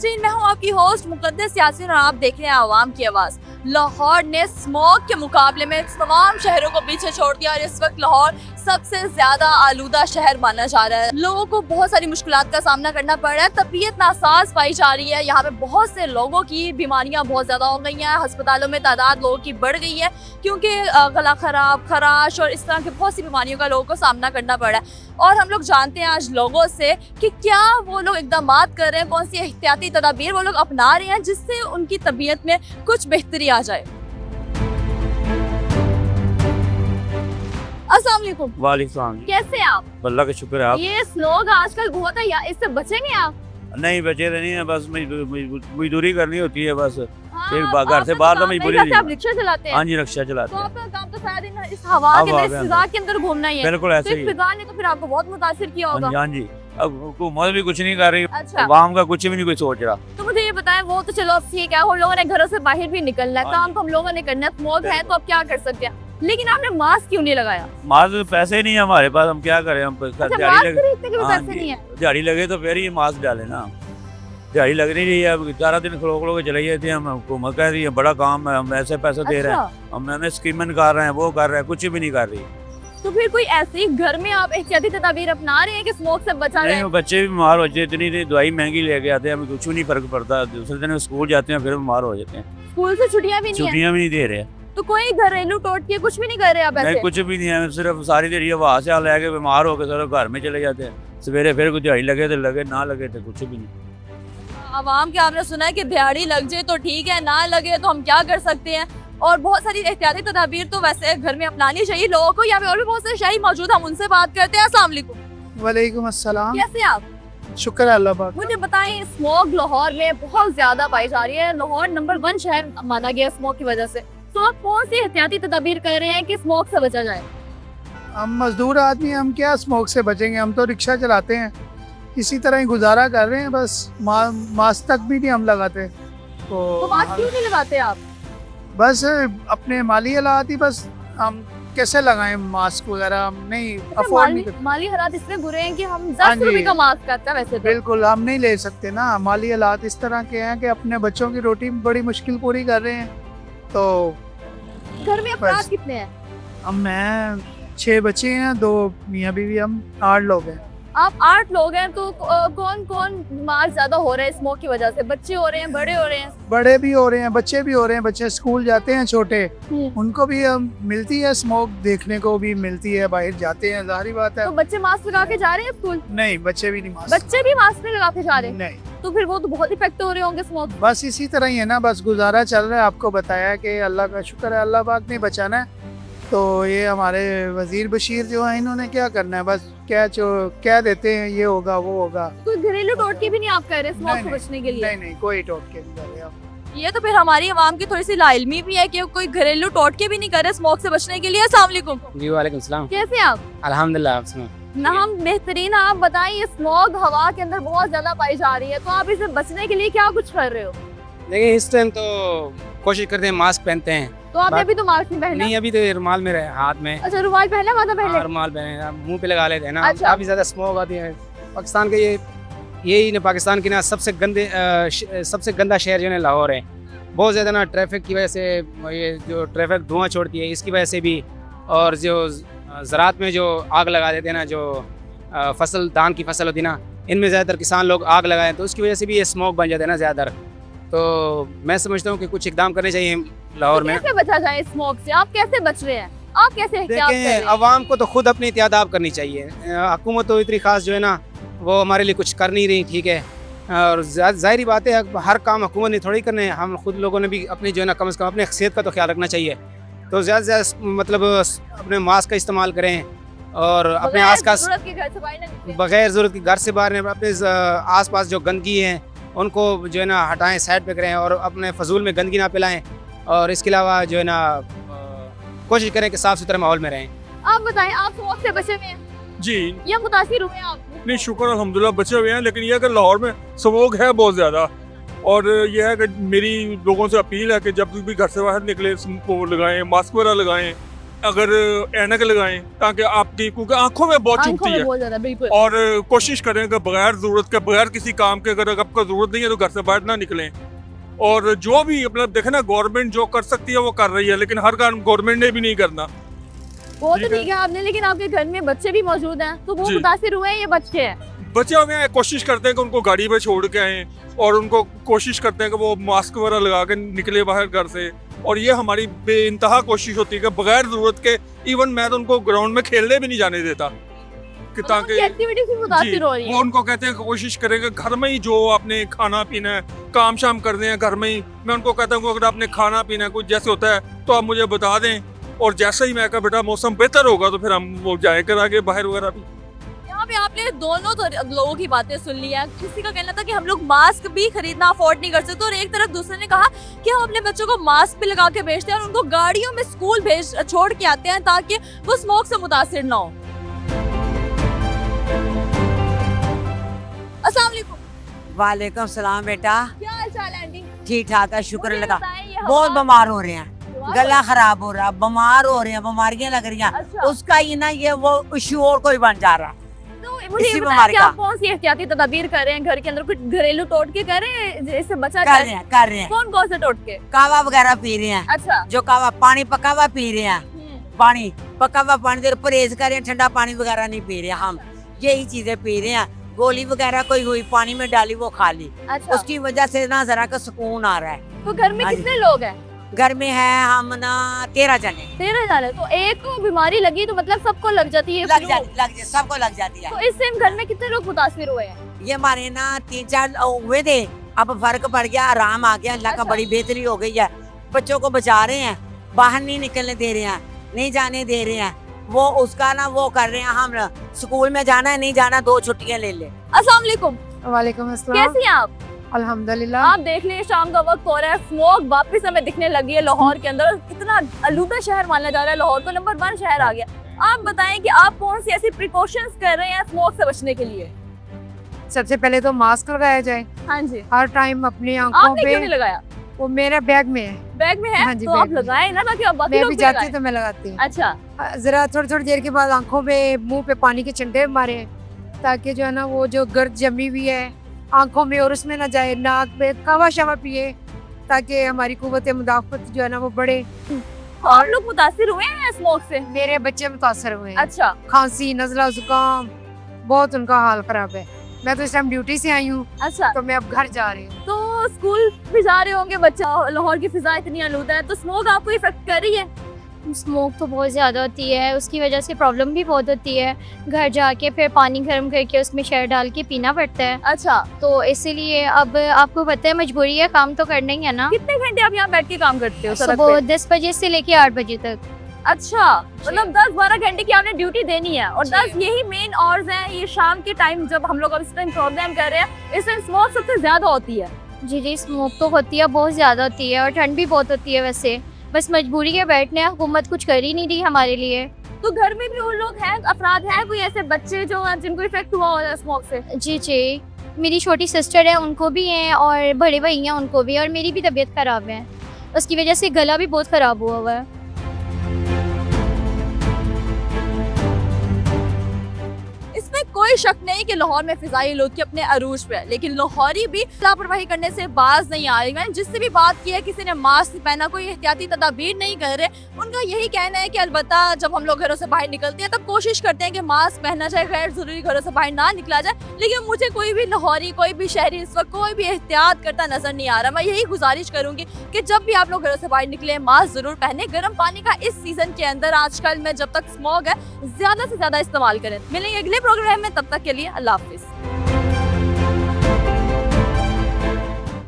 नाज़रीन, मैं हूँ आपकी होस्ट मुक़द्दस यासीन और आप देख रहे हैं आवाम की आवाज़। लाहौर ने स्मॉग के मुकाबले में तमाम शहरों को पीछे छोड़ दिया और इस वक्त लाहौर सबसे ज़्यादा आलूदा शहर माना जा रहा है। लोगों को बहुत सारी मुश्किलात का सामना करना पड़ रहा है, तबीयत नासाज पाई जा रही है। यहाँ पे बहुत से लोगों की बीमारियाँ बहुत ज़्यादा हो गई हैं, अस्पतालों में तादाद लोगों की बढ़ गई है क्योंकि गला खराब, खराश और इस तरह की बहुत सी बीमारियों का लोगों को सामना करना पड़ रहा है। और हम लोग जानते हैं आज लोगों से कि क्या वो लोग इक़दाम कर रहे हैं, कौन सी एहतियाती तदाबीर वो लोग अपना रहे हैं जिससे उनकी तबीयत में कुछ बेहतरी आ जाए। अस्सलाम वालेकुम। वालेकुम सलाम। कैसे हैं आप? अल्लाह का शुक्र है। आप? ये स्मॉग आजकल बहुत है, या इससे बचेंगे आप? नहीं बचे तो नहीं है, बस मजदूरी करनी होती है बस। हाँ, घर से बाहर तो मजबूरी नहीं। आप रिक्शा चलाते हैं? हाँ जी, रिक्शा चलाते तो हैं। आपका काम तो सारा दिन इस हवा के अंदर, इस फिजा के अंदर घूमना ही है। बिल्कुल ऐसे तो ही इस फिजा ने तो फिर आपको बहुत मुतासिर किया होगा। हाँ जी। अब हुकूमत भी कुछ नहीं कर रही, अच्छा, आवाम का कुछ भी नहीं कोई सोच रहा। तो मुझे ये बताएं, वो तो चलो अब ठीक है, हम लोगों ने घरों से बाहर भी निकलना है, काम तो हम लोगों ने करना है, स्मॉग है तो अब क्या कर सकते हैं, लेकिन आपने मास्क क्यों नहीं लगाया? मास्क पैसे नहीं है हमारे पास, हम क्या करें। हम अच्छा, मास्क खरीदने के भी हाँ पैसे नहीं है। दिहाड़ी लगे तो फिर ही मास्क डाले ना। दिहाड़ी लग नहीं रही है, अब सारा दिन खलो खलो के चले जाते हैं। हम हुकूमत कह रही है बड़ा काम है, हम ऐसे पैसे दे रहे हैं, हम हमें स्कीमें कर रहे हैं, वो कर रहे हैं, कुछ भी नहीं कर रही। तो फिर कोई ऐसी घर में आप एहतियाती तदाबीर अपना रहे हैं कि स्मोक से बचा जाए? नहीं, बच्चे भी बीमार हो जाते, इतनी दवाई महंगी लेके आते हैं, हमें कुछ नहीं फर्क पड़ता। दूसरे दिन स्कूल जाते हैं फिर बीमार हो जाते हैं। स्कूल से छुट्टियां भी नहीं है? छुट्टियां भी नहीं दे रहे। तो कोई घरेलू टोटके कुछ भी नहीं कर रहे आप ऐसे? नहीं, कुछ भी नहीं है, सिर्फ सारी देर ये वहाँ से आ लेके बीमार होकर सर घर में चले जाते हैं। सवेरे फिर कुछ दिहाड़ी लगे तो लगे, ना लगे तो कुछ भी नहीं। आवाम के आपने सुना है कि दिहाड़ी लग जाए तो ठीक है, ना लगे तो हम क्या कर सकते हैं। और बहुत सारी एहतियाती तदाबीर तो वैसे घर में अपनानी चाहिए लोगों को। यहाँ पे और भी बहुत सारे शाही मौजूद, हम उनसे बात करते हैं। अस्सलाम वालेकुम। वालेकुम अस्सलाम। कैसे हैं आप? शुक्र है अल्लाह पाक। मुझे बताएं, स्मोक लाहौर में बहुत ज्यादा पाई जा रही है, लाहौर नंबर 1 शहर माना गया स्मोक की वजह से। तो आप कौन सी एहतियाती तदाबीर कर रहे हैं कि स्मोक से बचा जाए? हम मजदूर आदमी, हम क्या स्मोक से बचेंगे, हम तो रिक्शा चलाते हैं, इसी तरह ही गुजारा कर रहे हैं बस। मास्क तक भी नहीं हम लगाते। तो मास्क क्यों नहीं लगाते आप? बस अपने माली हालात ही, बस हम कैसे लगाएं मास्क वगैरह, हम नहीं अफोर्ड नहीं करते। माली हालात इसमें बुरे हैं कि हम हाँ 10 जी। रुपए का मास्क करते हैं वैसे तो। बिल्कुल हम नहीं ले सकते ना। माली हालात इस तरह के हैं कि अपने बच्चों की रोटी बड़ी मुश्किल पूरी कर रहे हैं। तो घर में अफराद बस। कितने हैं? हम मैं 6 बच्चे हैं, 2 मियाँ बीवी, हम 8 लोग हैं। आप 8 लोग हैं, तो कौन कौन बीमार ज्यादा हो रहे हैं स्मोक की वजह से? बच्चे हो रहे हैं, बड़े हो रहे हैं? बड़े भी हो रहे हैं, बच्चे भी हो रहे हैं। बच्चे स्कूल जाते हैं छोटे, उनको भी मिलती है स्मोक, देखने को भी मिलती है, बाहर जाते हैं, जाहिर बात है। तो बच्चे मास्क लगा के जा रहे हैं स्कूल? नहीं, बच्चे भी नहीं मास्क। बच्चे भी मास्क नहीं लगा के जा रहे हैं? नहीं, तो फिर वो तो बहुत इफेक्ट हो रहे होंगे स्मोक। बस इसी तरह ही है ना, बस गुजारा चल रहा है। आपको बताया कि अल्लाह का शुक्र है, अल्लाह पाक ने बचाना है। तो ये हमारे वजीर बशीर जो है, इन्होंने क्या करना है, बस क्या देते हैं, ये होगा वो होगा। कोई घरेलू टोटके भी नहीं आप कर रहे स्मोक नहीं, से बचने के लिए? नहीं नहीं, कोई टोटके नहीं कर रहे आप। ये तो फिर हमारी आवाम की थोड़ी सी लाइल्मी भी है कि कोई घरेलू टोटके भी नहीं कर रहे स्मोक से बचने के लिए। अस्सलाम वालेकुम। जी वालेकुम सलाम। कैसे हैं आप? अल्हम्दुलिल्लाह। आप सुनो। ना, हम बेहतरीन। आप बताएं, ये स्मोक हवा के अंदर बहुत ज्यादा पाई जा रही है, तो आप इसे बचने के लिए क्या कुछ कर रहे हो? देखिए इस टाइम तो कोशिश करते हैं, मास्क पहनते हैं। तो आपने अभी तो मास्क नहीं पहना? नहीं, अभी तो रुमाल में रहे हाथ में। अच्छा, रुमाल पहना, माथा पहले? हाँ, रुमाल पहने, मुंह पे लगा लेते हैं ना। अच्छा। काफी ज्यादा स्मोक आती है पाकिस्तान के। यही ना पाकिस्तान की ना सबसे गंदा शहर जो है लाहौर है। बहुत ज्यादा ना ट्रैफिक की वजह से, ये जो ट्रैफिक धुआं छोड़ती है इसकी वजह से भी, और जो ज़रात में जो आग लगा देते हैं ना, जो फसल धान की फसल होती है ना, इनमें ज़्यादातर किसान लोग आग लगाए, तो उसकी वजह से भी ये स्मोक बन जाता है ना ज़्यादातर। तो मैं समझता हूँ कि कुछ इकदाम करने चाहिए लाहौर में। कैसे बचा जाए स्मोक से? आप कैसे बच रहे हैं? आप कैसे एहतियात कर रहे देखें, हैं? आवाम को तो खुद अपनी एहतियात आप करनी चाहिए। हुकूमत तो इतनी खास जो है ना, वो हमारे लिए कुछ कर नहीं रही, ठीक है। और ज़ाहिर बात है, हर काम हुकूमत ने थोड़ी करने हैं, हम खुद लोगों ने भी अपनी जो है ना कम से कम अपने सेहत का तो ख्याल रखना चाहिए। तो ज़्यादा से ज़्यादा मतलब अपने मास्क का इस्तेमाल करें, और अपने बगैर आस पास ज़रूरत के घर से बाहर ना निकलें। बगैर ज़रूरत के घर से बाहर नहीं, अपने आस पास जो गंदगी है उनको जो है ना हटाएं, साइड पे करें, और अपने फजूल में गंदगी ना फैलाएं। और इसके अलावा जो है ना कोशिश करें कि साफ़ सुथरे माहौल में रहें। आप बताएं, आप स्मोक से बचे हुए हैं जी या मुतासिर हुए हैं आप? नहीं, शुक्र अल्हम्दुलिल्लाह बचे हुए हैं, लेकिन यह है कि लाहौर में स्मोक है बहुत ज़्यादा। और यह है कि मेरी लोगों से अपील है कि जब भी घर से बाहर निकले वो लगाएं, मास्क वगैरह लगाएं, अगर ऐनक लगाएं ताकि आपकी, क्योंकि आंखों में बहुत आंखों चुभती में है, बहुत ज्यादा, बिल्कुल। और कोशिश करें कि बगैर ज़रूरत के, बगैर किसी काम के, अगर आपको ज़रूरत नहीं है तो घर से बाहर ना निकलें। और जो भी मतलब देखें ना, गवर्नमेंट जो कर सकती है वो कर रही है, लेकिन हर काम गवर्नमेंट ने भी नहीं करना। वो तो ठीक है। ठीक है आपने, लेकिन आपके घर में बच्चे भी मौजूद हैं, तो वो जी। मुतासिर हुए हैं, ये बच्चे हैं? बच्चे हुए हैं, कोशिश करते हैं कि उनको गाड़ी पे छोड़ के आएँ, और उनको कोशिश करते हैं कि वो मास्क वगैरह लगा के निकले बाहर घर से। और ये हमारी बेइंतहा कोशिश होती है कि बगैर ज़रूरत के, इवन मैं तो उनको ग्राउंड में खेलने भी नहीं जाने देता, कि ताकि एक्टिविटी से मुतासिर हो रही वो है। उनको कहते हैं कि कोशिश करेंगे घर में ही जो आपने खाना पीना है, काम शाम कर दें घर में ही। मैं उनको कहता हूँ कि अगर आपने खाना पीना है कुछ जैसे होता है तो आप मुझे बता दें, और जैसे ही मैं कहा बेटा मौसम बेहतर होगा तो फिर हम वो जाए करांगे बाहर वगैरह भी। यहाँ पे आपने दोनों तो लोगों की बातें सुन ली है। किसी का कहना था कि हम लोग मास्क भी खरीदना अफोर्ड नहीं कर सकते, और एक तरफ दूसरे ने कहा कि हम अपने बच्चों को मास्क भी लगा के भेजते हैं और उनको गाड़ियों में स्कूल भेज छोड़ के आते हैं ताकि वो स्मोक से मुतासिर ना हो। अस्सलाम वालेकुम। वालेकुम सलाम बेटा, क्या हाल चाल है आंटी? ठीक ठाक है, शुक्र मुझे लगा। बताएं, ये बहुत हवा- बीमार हो रहे हैं, हवा- गला खराब हो रहा, बीमार हो रहे हैं, बीमारियां लग रही हैं। अच्छा। उसका ही ना ये वो इश्यू और कोई बन जा रहा। तो मुझे इसी ये बताएं बीमारी कि का। आप कौन सी एहतियाती तदाबीर कर रहे हैं घर के अंदर? कुछ घरेलू टोटके कर रहे हैं जिससे बचा कर जाए? रहे हैं, कर रहे हैं। कौन कौन से टोटके? कावा वगैरह पी रहे हैं, अच्छा। जो कावा पानी पका हुआ पी रहे हैं, पानी पका हुआ पानी देर परहेज कर रहे हैं, ठंडा पानी वगैरह नहीं पी रहे हैं हम, यही चीजें पी रहे हैं। गोली वगैरह कोई हुई पानी में डाली वो खा ली, अच्छा। उसकी वजह से ना जरा का सुकून आ रहा है। तो घर में हाँ जी। कितने लोग हैं? घर में है हम ना 13 जने। 13 जाने। तो एक को बीमारी लगी तो मतलब सबको लग जाती है लग फ्लू। जाती, सबको लग जाती है। तो इससे घर में कितने लोग मुतासिर हुए हैं? ये हमारे ना 3-4 हुए थे, अब फर्क पड़ गया, आराम आ गया, अल्लाह का अच्छा। बड़ी बेहतरी हो गई है। बच्चों को बचा रहे हैं, बाहर नहीं निकलने दे रहे हैं, नहीं जाने दे रहे हैं। वो उसका ना वो कर रहे हैं, हम स्कूल में जाना है नहीं जाना 2 छुट्टियां ले ले। अस्सलाम वालेकुम। वालेकुम अस्सलाम। कैसी हैं आप? अल्हम्दुलिल्लाह। आप देख लें शाम का वक्त हो रहा है, स्मोक वापस हमें दिखने लगी है लाहौर के अंदर। कितना आलूदा शहर माना जा रहा है लाहौर को, नंबर 1 शहर आ गया। आप बताएं कि आप कौन सी ऐसी प्रिकॉशंस कर रहे हैं स्मोक से बचने के लिए? सबसे पहले तो मास्क लगाया जाए हाँ जी। हर टाइम अपनी आंखों आपने क्यों नहीं पे। लगाया? वो मेरे बैग में है, बैग में है? हाँ जी, तो बैग आप में। लगाएं ना, ताकि आप बाकी मैं लोग भी भी जाती लगाएं। हूँ तो मैं लगाती हूँ। अच्छा। जरा थोड़ी थोड़ी देर के बाद आंखों पे मुंह पे पानी के छंटे मारे, ताकि जो है ना वो जो गर्द जमी हुई है आंखों में और उसमें ना जाए। नाक पे कावा शावा पिए ताकि हमारी कुव्वत मुदाफ़त जो है ना वो बढ़े। तो आप लोग मुतासिर हुए हैं स्मोक से? मेरे बच्चे मुतासर हुए हैं, अच्छा। खांसी नज़ला जुकाम, बहुत उनका हाल खराब है। मैं तो इस टाइम ड्यूटी से आई हूँ, अच्छा। तो मैं अब घर जा रही हूँ। तो स्कूल भी जा रहे होंगे बच्चा, लाहौर की फिजा इतनी आलूदा है, तो स्मोक आपको इफेक्ट कर रही है? स्मोक तो बहुत ज़्यादा होती है, उसकी वजह से प्रॉब्लम भी बहुत होती है। घर जाके फिर पानी गर्म करके उसमें शहद डाल के पीना पड़ता है, अच्छा। तो इसीलिए अब आपको पता है मजबूरी है, काम तो करना ही है ना। कितने घंटे आप यहाँ बैठ के काम करते हो सड़क सुबह पे? 10 बजे से लेके 8 बजे तक। अच्छा, मतलब 10-12 घंटे की आपने ड्यूटी देनी है, और 10 यही मेन आवर्स हैं। ये शाम के टाइम जब हम लोग अब इस टाइम प्रोग्राम कर रहे हैं, इस टाइम स्मोक सबसे ज्यादा होती है। जी जी, स्मोक तो होती है, बहुत ज़्यादा होती है, और ठंड भी बहुत होती है। वैसे बस मजबूरी के बैठने, हुकूमत कुछ कर ही नहीं रही हमारे लिए। तो घर में भी वो लोग हैं, अफराद हैं, कोई ऐसे बच्चे जो हैं जिनको इफेक्ट हुआ हो स्मोक से? जी जी, मेरी छोटी सिस्टर है, उनको भी हैं, और बड़े भाई हैं, उनको भी, और मेरी भी तबीयत ख़राब है, उसकी वजह से गला भी बहुत ख़राब हुआ है। इसमें कोई शक नहीं कि लाहौर में फिजाई आलूदगी अपने अरूज पे है, लेकिन लाहौरी भी लापरवाही करने से बाज नहीं आ रही। मैंने जिससे भी बात की है, किसी ने मास्क नहीं पहना, कोई एहतियाती तदाबीर नहीं कर रहे। उनका यही कहना है कि अलबत्ता जब हम लोग घरों से बाहर निकलते हैं तब कोशिश करते हैं कि मास्क पहनना चाहिए, गैर जरूरी घरों से बाहर ना निकला जाए। लेकिन मुझे कोई भी लाहौरी, कोई भी शहरी इस वक्त कोई भी एहतियात करता नजर नहीं आ रहा। मैं यही गुजारिश करूंगी कि जब भी आप लोग घरों से बाहर निकले, मास्क जरूर पहने। गर्म पानी का इस सीजन के अंदर आजकल में जब तक स्मॉग है, ज्यादा से ज्यादा इस्तेमाल करें। मिलेंगे अगले प्रोग्राम में, तब तक के लिए अल्लाह हाफिज।